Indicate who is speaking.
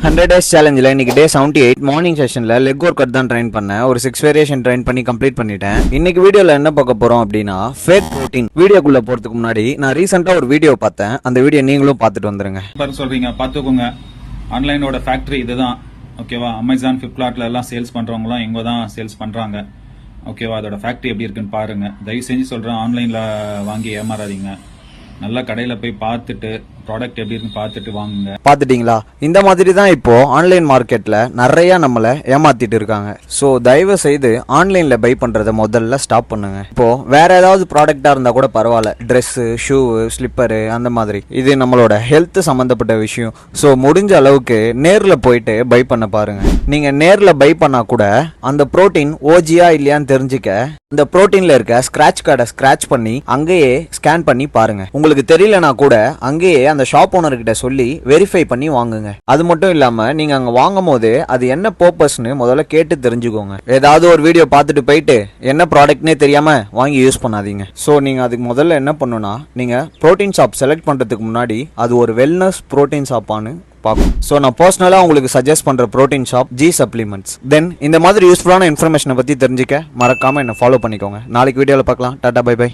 Speaker 1: 100 days சேலஞ்சில் இன்னைக்கு டே 78 morning செஷனில் leg work out தான் ட்ரைன் பண்ணேன். ஒரு 6 வேரியேஷன் ட்ரைன் பண்ணி கம்ப்ளீட் பண்ணிட்டேன். இன்னைக்கு வீடியோவில் என்ன பார்க்க போகிறோம் அப்படின்னா ஃபேக் ப்ரோட்டீன். வீடியோக்குள்ளே போகிறதுக்கு முன்னாடி நான் ரீசெண்டாக ஒரு வீடியோ பார்த்தேன். அந்த வீடியோ நீங்களும் பார்த்துட்டு வந்துருங்க.
Speaker 2: சொல்றீங்க பார்த்துக்கோங்க, ஆன்லைனோட ஃபேக்டரி இதுதான். ஓகேவா, அமேசான் ஃப்ளிப்கார்ட்ல எல்லாம் சேல்ஸ் பண்றவங்களாம் இங்கே தான் சேல்ஸ் பண்றாங்க. ஓகேவா, அதோட ஃபேக்டரி எப்படி இருக்குன்னு பாருங்க. தயவு செஞ்சு சொல்றேன், ஆன்லைன்ல வாங்கி ஏமாறாதீங்க. நல்லா கடையில போய் பார்த்துட்டு ப்ராடக்ட் எப்படி இருக்குன்னு பார்த்துட்டு வாங்குங்க.
Speaker 1: பார்த்துட்டீங்களா? இந்த மாதிரி தான் இப்போ ஆன்லைன் மார்க்கெட்ல நிறைய நம்மளை ஏமாத்திட்டு இருக்காங்க. ஸோ தயவு செய்து ஆன்லைன்ல பை பண்றதை முதல்ல ஸ்டாப் பண்ணுங்க. இப்போ வேற ஏதாவது ப்ராடக்டா இருந்தா கூட பரவாயில்ல, ட்ரெஸ்ஸு, ஷூ, ஸ்லிப்பரு, அந்த மாதிரி. இது நம்மளோட ஹெல்த் சம்பந்தப்பட்ட விஷயம். ஸோ முடிஞ்ச அளவுக்கு நேர்ல போயிட்டு பை பண்ண பாருங்க. நீங்க நேர்ல பை பண்ணா கூட அந்த புரோட்டீன் ஓஜியா இல்லையான்னு தெரிஞ்சுக்க இந்த புரோட்டீன்ல இருக்க ஸ்கிராட்ச் கார்டை ஸ்கிராட்ச் பண்ணி அங்கேயே ஸ்கேன் பண்ணி பாருங்க. உங்களுக்கு தெரியலனா கூட அங்கேயே அந்த ஷாப் ஓனர் கிட்ட சொல்லி வெரிஃபை பண்ணி வாங்குங்க. அது மட்டும் இல்லாம நீங்க அங்க வாங்கும் போது அது என்ன பர்பஸ்னு முதல்ல கேட்டு தெரிஞ்சுக்கோங்க. ஏதாவது ஒரு வீடியோ பார்த்துட்டு போயிட்டு என்ன ப்ராடக்ட்னே தெரியாம வாங்கி யூஸ் பண்ணாதீங்க. ஸோ நீங்க அதுக்கு முதல்ல என்ன பண்ணணும்னா, நீங்க புரோட்டீன் ஷாப் செலக்ட் பண்றதுக்கு முன்னாடி அது ஒரு வெல்னஸ் புரோட்டீன் ஷாப்பான்னு பார்க்கும். ஸோ நான் பர்சனலாக உங்களுக்கு சஜஸ்ட் பண்ற புரோட்டீன் ஷாப் ஜி சப்ளிமெண்ட்ஸ். தென் இந்த மாதிரி யூஸ்ஃபுல்லான இன்ஃபர்மேஷனை பத்தி தெரிஞ்சுக்க மறக்காம என்ன ஃபாலோ பண்ணிக்கோங்க. நாளைக்கு வீடியோவில் பார்க்கலாம். Tata, bye by.